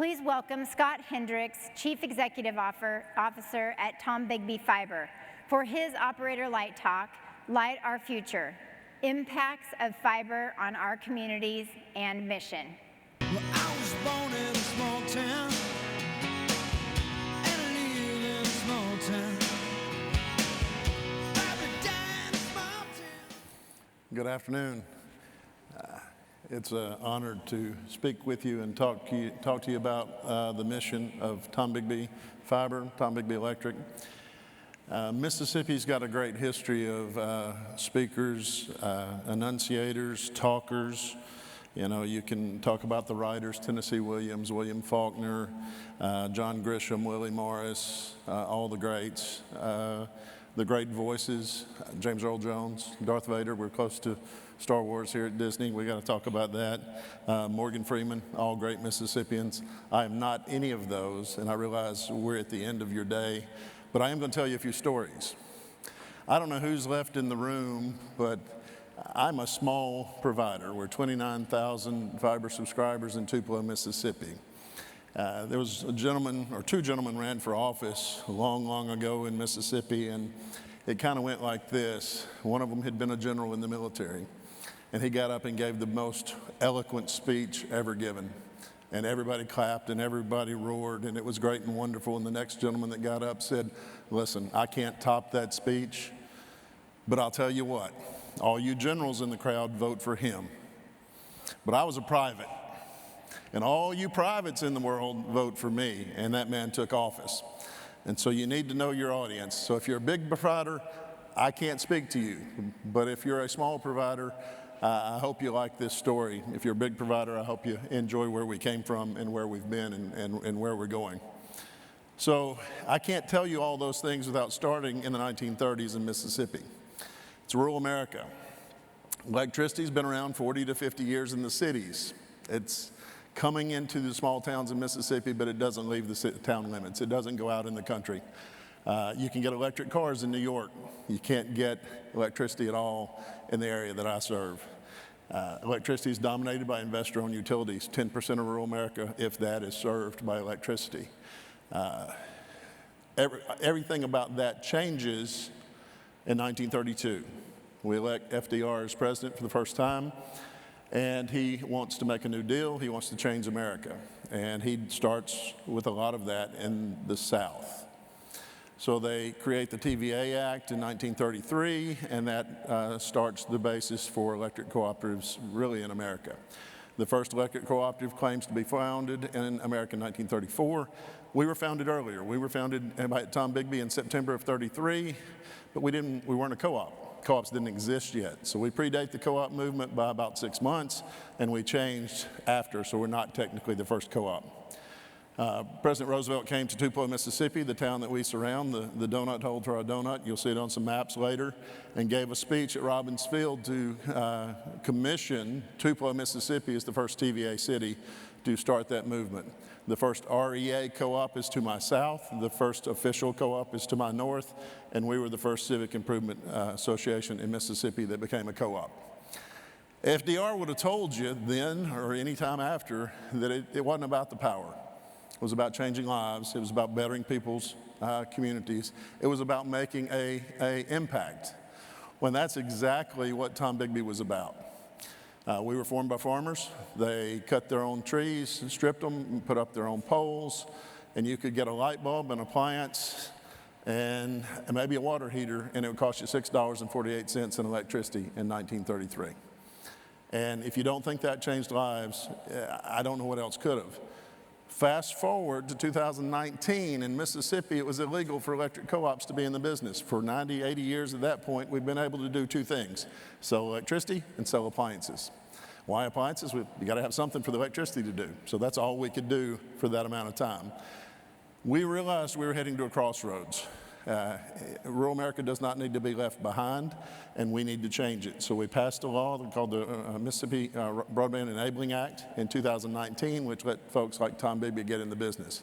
Please welcome Scott Hendricks, Chief Executive Officer at Tombigbee Fiber, for his Operator Light Talk, Light Our Future, Impacts of Fiber on Our Communities and Mission. Well, I was born in a small town, and I live in a small town. Fiber died in a small town. Good afternoon. It's an honor to speak with you and talk to you about the mission of Tombigbee Fiber, Tombigbee Electric. Mississippi's got a great history of speakers, enunciators, talkers. You know, you can talk about the writers, Tennessee Williams, William Faulkner, John Grisham, Willie Morris, all the greats. The great voices, James Earl Jones, Darth Vader. We're close to Star Wars here at Disney. We got to talk about that. Morgan Freeman, all great Mississippians. I am not any of those, and I realize we're at the end of your day, but I am going to tell you a few stories. I don't know who's left in the room, but I'm a small provider. We're 29,000 fiber subscribers in Tupelo, Mississippi. There was a gentleman, or two gentlemen ran for office long ago in Mississippi, and it kind of went like this. One of them had been a general in the military, and he got up and gave the most eloquent speech ever given. And everybody clapped and everybody roared, and it was great and wonderful. And the next gentleman that got up said, listen, I can't top that speech, but I'll tell you what, all you generals in the crowd vote for him. But I was a private. And all you privates in the world vote for me, and that man took office. And so you need to know your audience. So if you're a big provider, I can't speak to you. But if you're a small provider, I hope you like this story. If you're a big provider, I hope you enjoy where we came from and where we've been and where we're going. So I can't tell you all those things without starting in the 1930s in Mississippi. It's rural America. Electricity's been around 40 to 50 years in the cities. It's coming into the small towns in Mississippi, but it doesn't leave the town limits. It doesn't go out in the country. You can get electric cars in New York. You can't get electricity at all in the area that I serve. Electricity is dominated by investor-owned utilities. 10% of rural America, if that, is served by electricity. Everything about that changes in 1932. We elect FDR as president for the first time. And he wants to make a new deal. He wants to change America. And he starts with a lot of that in the South. So they create the TVA Act in 1933, and that starts the basis for electric cooperatives really in America. The first electric cooperative claims to be founded in America in 1934. We were founded earlier. We were founded by Tombigbee in September of 33, but we weren't a co-op. Co-ops didn't exist yet. So we predate the co-op movement by about 6 months, and we changed after, so we're not technically the first co-op. President Roosevelt came to Tupelo, Mississippi, the town that we surround, the donut hole to our donut. You'll see it on some maps later, and gave a speech at Robbins Field to commission Tupelo, Mississippi as the first TVA city to start that movement. The first REA co-op is to my south, the first official co-op is to my north, and we were the first civic improvement association in Mississippi that became a co-op. FDR would have told you then, or any time after, that it wasn't about the power. It was about changing lives. It was about bettering people's communities. It was about making a impact, when that's exactly what Tombigbee was about. We were formed by farmers. They cut their own trees, stripped them, and put up their own poles, and you could get a light bulb, an appliance, and maybe a water heater, and it would cost you $6.48 in electricity in 1933. And if you don't think that changed lives, I don't know what else could have. Fast forward to 2019, in Mississippi, it was illegal for electric co-ops to be in the business. For 90, 80 years at that point, we've been able to do two things: sell electricity and sell appliances. Why appliances? You got to have something for the electricity to do. So that's all we could do for that amount of time. We realized we were heading to a crossroads. Rural America does not need to be left behind, and we need to change it. So we passed a law called the Mississippi Broadband Enabling Act in 2019, which let folks like Tombigbee get in the business.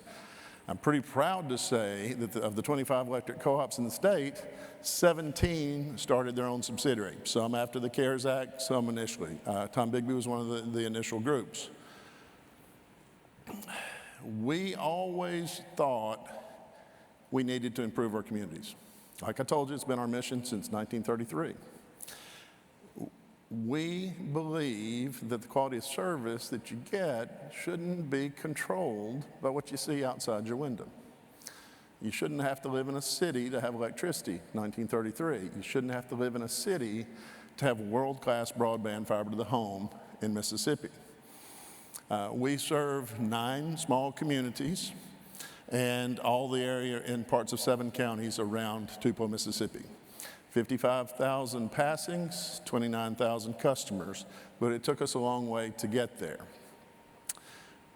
I'm pretty proud to say that of the 25 electric co-ops in the state, 17 started their own subsidiary, some after the CARES Act, some initially. Tombigbee was one of the initial groups. we always thought we needed to improve our communities. Like I told you, it's been our mission since 1933. We believe that the quality of service that you get shouldn't be controlled by what you see outside your window. You shouldn't have to live in a city to have electricity, 1933. You shouldn't have to live in a city to have world-class broadband fiber to the home in Mississippi. We serve 9 small communities and all the area in parts of 7 counties around Tupelo, Mississippi. 55,000 passings, 29,000 customers, but it took us a long way to get there.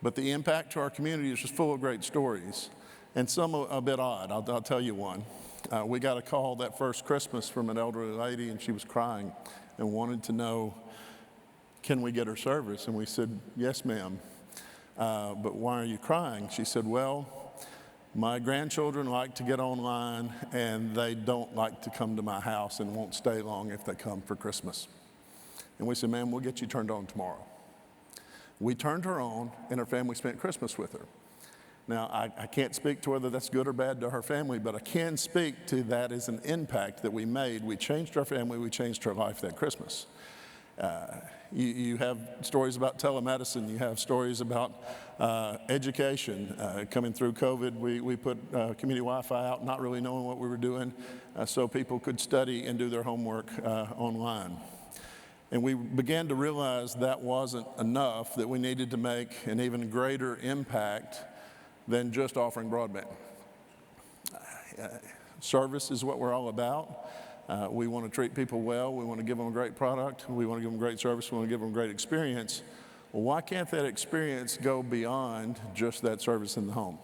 But the impact to our community is just full of great stories, and some are a bit odd. I'll tell you one. We got a call that first Christmas from an elderly lady, and she was crying and wanted to know, can we get her service? And we said, yes, ma'am. But why are you crying? She said, well, my grandchildren like to get online, and they don't like to come to my house and won't stay long if they come for Christmas. And we said, ma'am, we'll get you turned on tomorrow. We turned her on, and her family spent Christmas with her. Now, I can't speak to whether that's good or bad to her family, but I can speak to that as an impact that we made. We changed our family, we changed her life that Christmas. You have stories about telemedicine, you have stories about education. Coming through COVID, we put community Wi-Fi out, not really knowing what we were doing, so people could study and do their homework online. And we began to realize that wasn't enough, that we needed to make an even greater impact than just offering broadband. Service is what we're all about. We want to treat people well. We want to give them a great product. We want to give them great service. We want to give them a great experience. Well, why can't that experience go beyond just that service in the home?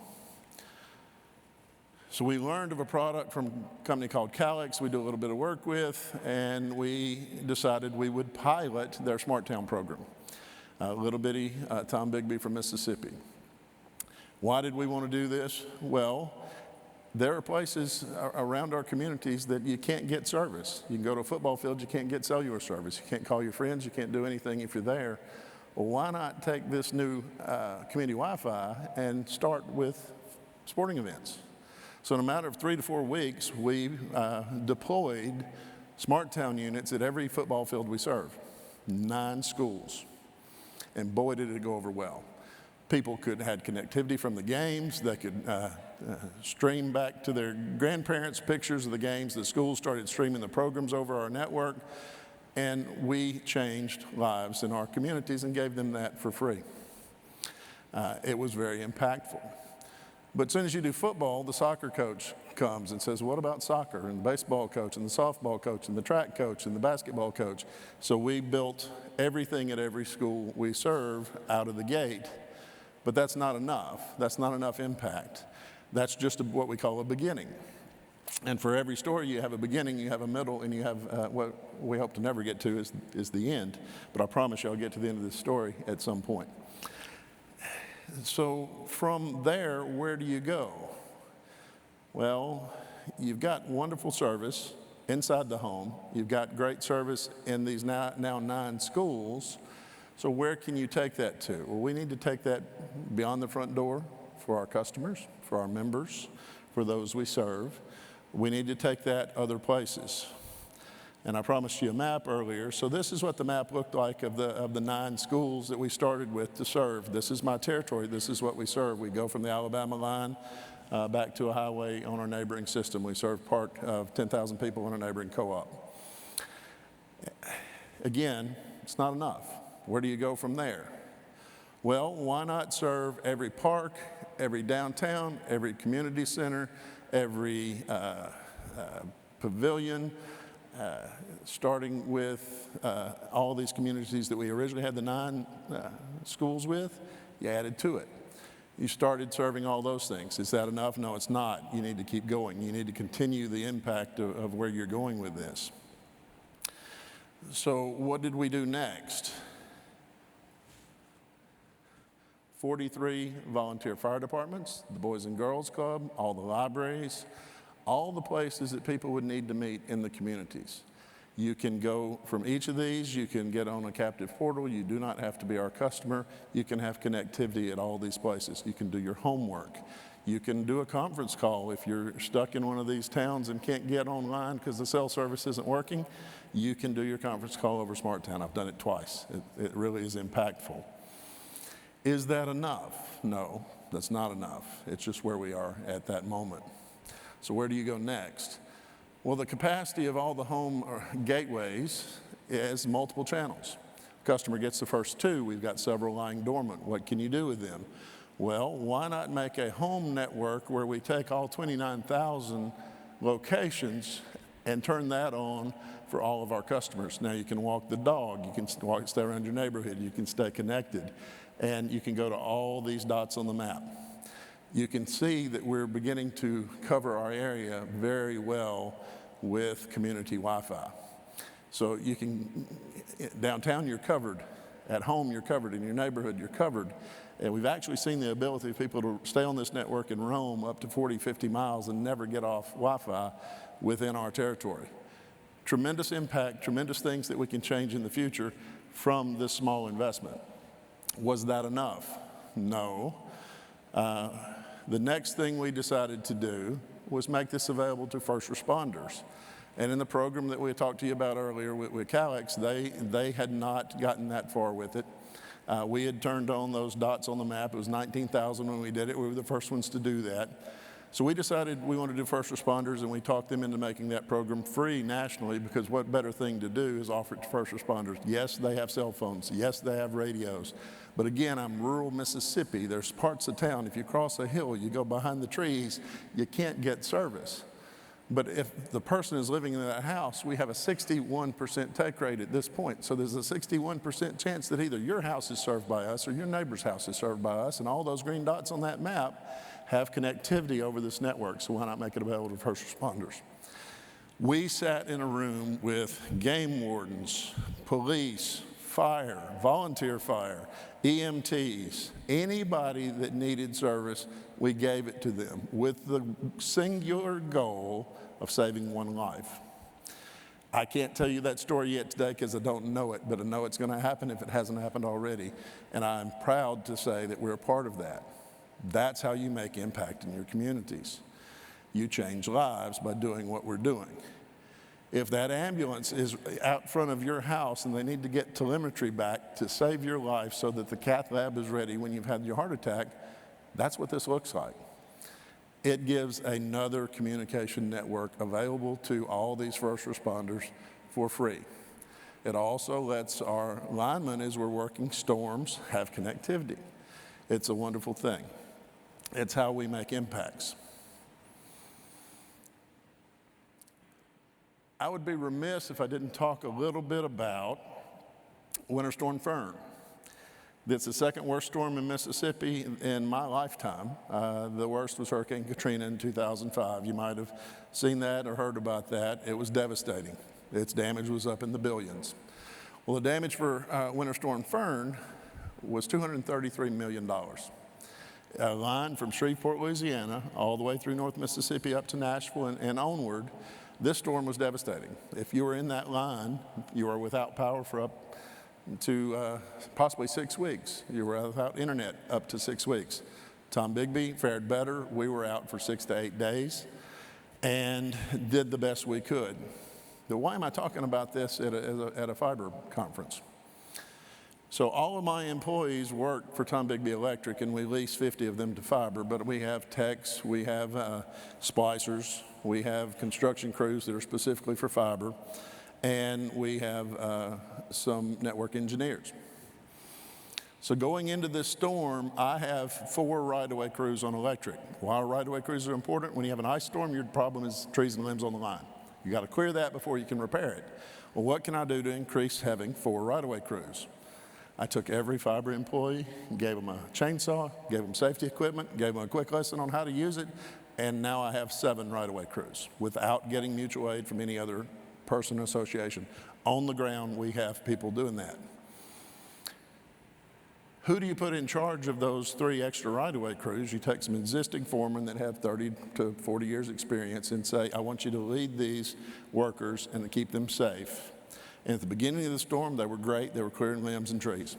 So we learned of a product from a company called Calix we do a little bit of work with, and we decided we would pilot their Smart Town program. Little bitty Tombigbee from Mississippi. Why did we want to do this? Well, there are places around our communities that you can't get service. You can go to a football field, you can't get cellular service. You can't call your friends, you can't do anything if you're there. Well, why not take this new community Wi-Fi and start with sporting events? So in a matter of 3 to 4 weeks, we deployed Smart Town units at every football field we serve, 9 schools. And boy, did it go over well. People had connectivity from the games. They could stream back to their grandparents pictures of the games. The schools started streaming the programs over our network. And we changed lives in our communities and gave them that for free. It was very impactful. But as soon as you do football, the soccer coach comes and says, what about soccer? And the baseball coach and the softball coach and the track coach and the basketball coach. So we built everything at every school we serve out of the gate. But that's not enough. That's not enough impact. That's just what we call a beginning. And for every story, you have a beginning, you have a middle, and you have what we hope to never get to is the end. But I promise you I'll get to the end of this story at some point. So from there, where do you go? Well, you've got wonderful service inside the home. You've got great service in these now 9 schools. So where can you take that to? Well, we need to take that beyond the front door for our customers, for our members, for those we serve. We need to take that other places. And I promised you a map earlier. So this is what the map looked like of the 9 schools that we started with to serve. This is my territory. This is what we serve. We go from the Alabama line back to a highway on our neighboring system. We serve part of 10,000 people in a neighboring co-op. Again, it's not enough. Where do you go from there? Well, why not serve every park, every downtown, every community center, every pavilion, starting with all these communities that we originally had the 9 schools with, you added to it. You started serving all those things. Is that enough? No, it's not. You need to keep going. You need to continue the impact of where you're going with this. So what did we do next? 43 volunteer fire departments, the Boys and Girls Club, all the libraries, all the places that people would need to meet in the communities. You can go from each of these, you can get on a captive portal, you do not have to be our customer, you can have connectivity at all these places. You can do your homework. You can do a conference call if you're stuck in one of these towns and can't get online because the cell service isn't working. You can do your conference call over SmartTown. I've done it twice. It really is impactful. Is that enough? No, that's not enough. It's just where we are at that moment. So where do you go next? Well, the capacity of all the home gateways is multiple channels. Customer gets the first two. We've got several lying dormant. What can you do with them? Well, why not make a home network where we take all 29,000 locations and turn that on for all of our customers? Now you can walk the dog, you can stay around your neighborhood, you can stay connected, and you can go to all these dots on the map. You can see that we're beginning to cover our area very well with community Wi-Fi. So you can, downtown you're covered, at home you're covered, in your neighborhood you're covered. And we've actually seen the ability of people to stay on this network and roam up to 40, 50 miles and never get off Wi-Fi within our territory. Tremendous impact, tremendous things that we can change in the future from this small investment. Was that enough? No. The next thing we decided to do was make this available to first responders. And in the program that we talked to you about earlier with Calix, they had not gotten that far with it. We had turned on those dots on the map. It was 19,000 when we did it. We were the first ones to do that. So we decided we wanted to do first responders, and we talked them into making that program free nationally, because what better thing to do is offer it to first responders. Yes, they have cell phones. Yes, they have radios. But again, I'm rural Mississippi. There's parts of town, if you cross a hill, you go behind the trees, you can't get service. But if the person is living in that house, we have a 61% take rate at this point. So there's a 61% chance that either your house is served by us or your neighbor's house is served by us, and all those green dots on that map have connectivity over this network, so why not make it available to first responders? We sat in a room with game wardens, police, fire, volunteer fire, EMTs, anybody that needed service, we gave it to them with the singular goal of saving one life. I can't tell you that story yet today because I don't know it, but I know it's going to happen if it hasn't happened already, and I'm proud to say that we're a part of that. That's how you make impact in your communities. You change lives by doing what we're doing. If that ambulance is out front of your house and they need to get telemetry back to save your life so that the cath lab is ready when you've had your heart attack, that's what this looks like. It gives another communication network available to all these first responders for free. It also lets our linemen, as we're working storms, have connectivity. It's a wonderful thing. It's how we make impacts. I would be remiss if I didn't talk a little bit about Winter Storm Fern. It's the second worst storm in Mississippi in my lifetime. The worst was Hurricane Katrina in 2005. You might have seen that or heard about that. It was devastating. Its damage was up in the billions. Well, the damage for Winter Storm Fern was $233 million. A line from Shreveport, Louisiana, all the way through North Mississippi up to Nashville and onward. This storm was devastating. If you were in that line, you were without power for up to possibly 6 weeks. You were without internet up to 6 weeks. Tombigbee fared better. We were out for 6 to 8 days and did the best we could. Now, why am I talking about this at a fiber conference? So all of my employees work for Tombigbee Electric, and we lease 50 of them to fiber, but we have techs, we have splicers, we have construction crews that are specifically for fiber, and we have some network engineers. So going into this storm, I have 4 right-of-way crews on electric. Why right-of-way crews are important? When you have an ice storm, your problem is trees and limbs on the line. You got to clear that before you can repair it. Well, what can I do to increase having 4 right-of-way crews? I took every fiber employee, gave them a chainsaw, gave them safety equipment, gave them a quick lesson on how to use it, and now I have 7 right-of-way crews without getting mutual aid from any other person or association. On the ground, we have people doing that. Who do you put in charge of those 3 extra right-of-way crews? You take some existing foremen that have 30 to 40 years experience and say, I want you to lead these workers and to keep them safe. And at the beginning of the storm, they were great. They were clearing limbs and trees.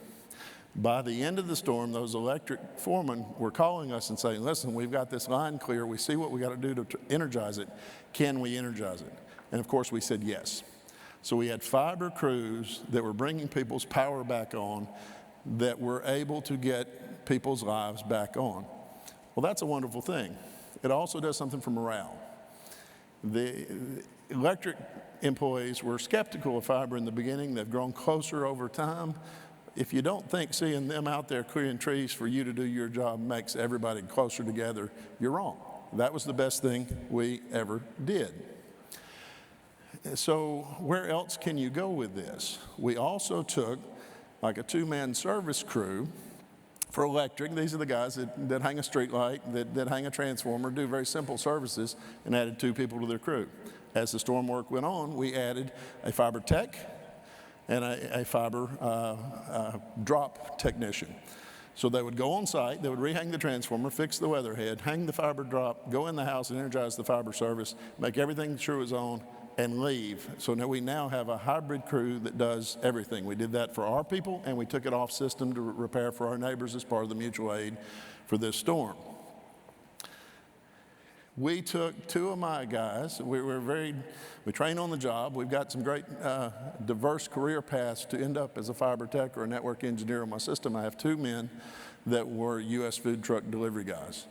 By the end of the storm, those electric foremen were calling us and saying, listen, we've got this line clear. We see what we got to do to energize it. Can we energize it? And of course, we said yes. So we had fiber crews that were bringing people's power back on, that were able to get people's lives back on. Well, that's a wonderful thing. It also does something for morale. The electric employees were skeptical of fiber in the beginning. They've grown closer over time. If you don't think seeing them out there clearing trees for you to do your job makes everybody closer together, you're wrong. That was the best thing we ever did. So where else can you go with this? We also took like a 2-man service crew for electric. These are the guys that hang a street light, that hang a transformer, do very simple services, and added 2 people to their crew. As the storm work went on, we added a fiber tech and a fiber drop technician. So they would go on site, they would rehang the transformer, fix the weatherhead, hang the fiber drop, go in the house and energize the fiber service, make everything sure it was on, and leave. So now we have a hybrid crew that does everything. We did that for our people, and we took it off system to repair for our neighbors as part of the mutual aid for this storm. We took 2 of my guys. We train on the job. We've got some great diverse career paths to end up as a fiber tech or a network engineer on my system. I have 2 men that were U.S. food truck delivery guys.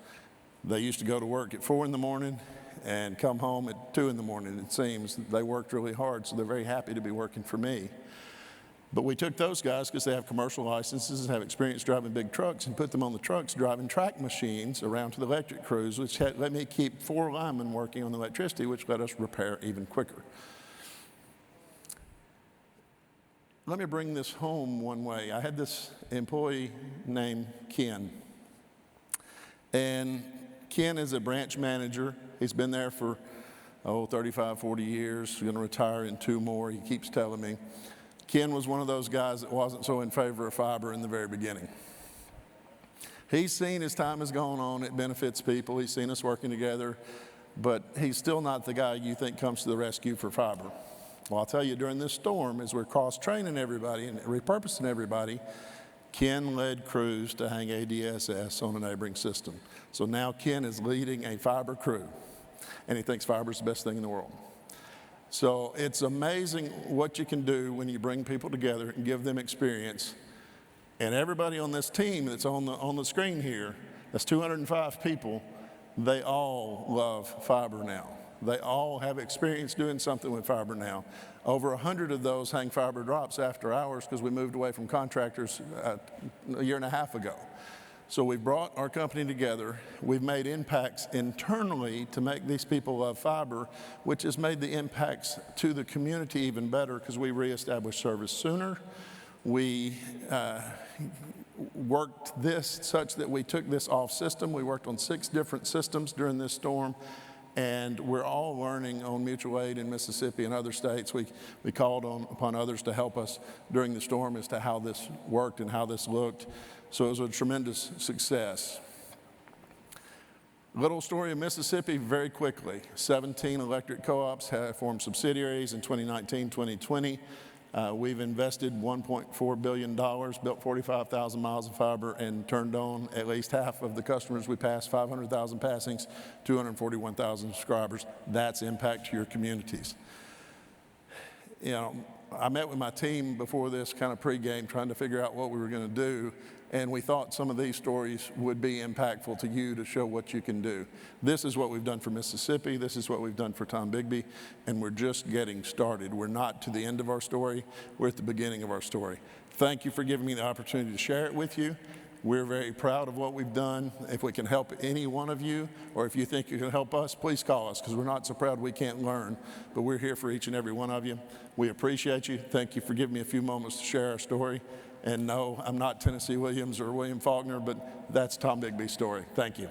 They used to go to work at 4 in the morning and come home at 2 in the morning. It seems they worked really hard, so they're very happy to be working for me. But we took those guys because they have commercial licenses and have experience driving big trucks, and put them on the trucks driving track machines around to the electric crews, which let me keep 4 linemen working on the electricity, which let us repair even quicker. Let me bring this home one way. I had this employee named Ken. And Ken is a branch manager. He's been there for, 35, 40 years. He's going to retire in 2 more, he keeps telling me. Ken was one of those guys that wasn't so in favor of fiber in the very beginning. He's seen as time has gone on, it benefits people. He's seen us working together, but he's still not the guy you think comes to the rescue for fiber. Well, I'll tell you, during this storm, as we're cross-training everybody and repurposing everybody, Ken led crews to hang ADSS on a neighboring system. So now Ken is leading a fiber crew, and he thinks fiber is the best thing in the world. So it's amazing what you can do when you bring people together and give them experience. And everybody on this team that's on the screen here, that's 205 people, they all love fiber now. They all have experience doing something with fiber now. Over 100 of those hang fiber drops after hours because we moved away from contractors a year and a half ago. So we've brought our company together. We've made impacts internally to make these people love fiber, which has made the impacts to the community even better because we reestablished service sooner. We worked this such that we took this off system. We worked on 6 different systems during this storm, and we're all learning on mutual aid in Mississippi and other states. We called upon others to help us during the storm as to how this worked and how this looked. So it was a tremendous success. Little story of Mississippi very quickly. 17 electric co-ops have formed subsidiaries in 2019, 2020. We've invested $1.4 billion, built 45,000 miles of fiber, and turned on at least half of the customers we passed, 500,000 passings, 241,000 subscribers. That's impact to your communities. You know, I met with my team before this kind of pregame trying to figure out what we were going to do, and we thought some of these stories would be impactful to you to show what you can do. This is what we've done for Mississippi. This is what we've done for Tombigbee, and we're just getting started. We're not to the end of our story. We're at the beginning of our story. Thank you for giving me the opportunity to share it with you. We're very proud of what we've done. If we can help any one of you, or if you think you can help us, please call us, because we're not so proud we can't learn, but we're here for each and every one of you. We appreciate you. Thank you for giving me a few moments to share our story. And no, I'm not Tennessee Williams or William Faulkner, but that's Tombigbee's story. Thank you.